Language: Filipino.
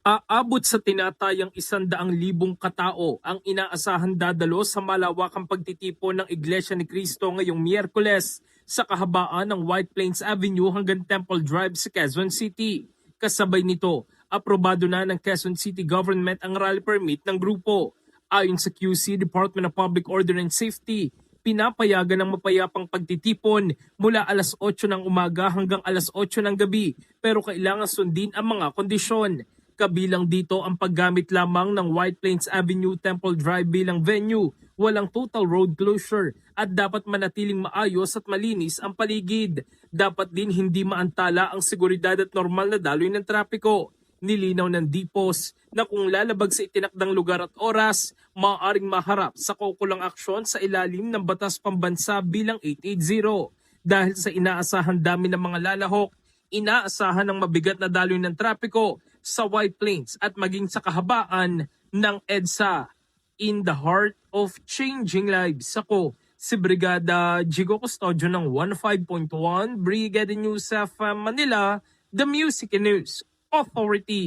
Aabot sa tinatayang 100,000 katao ang inaasahan dadalo sa malawakang pagtitipon ng Iglesia ni Cristo ngayong Miyerkules sa kahabaan ng White Plains Avenue hanggang Temple Drive sa Quezon City. Kasabay nito, aprobado na ng Quezon City Government ang rally permit ng grupo. Ayon sa QC, Department of Public Order and Safety, pinapayagan ng mapayapang pagtitipon mula alas 8 ng umaga hanggang alas 8 ng gabi, pero kailangan sundin ang mga kondisyon. Kabilang dito ang paggamit lamang ng White Plains Avenue Temple Drive bilang venue, walang total road closure at dapat manatiling maayos at malinis ang paligid. Dapat din hindi maantala ang seguridad at normal na daloy ng trapiko. Nilinaw ng DPOS na kung lalabag sa itinakdang lugar at oras, maaaring maharap sa kaukulang aksyon sa ilalim ng Batas Pambansa bilang 880. Dahil sa inaasahan dami ng mga lalahok, inaasahan ng mabigat na daloy ng trapiko sa White Plains at maging sa kahabaan ng EDSA. In the heart of changing lives, ako si Brigada Jigo Custodio ng 15.1 Brigada News of Manila, the Music and News Authority.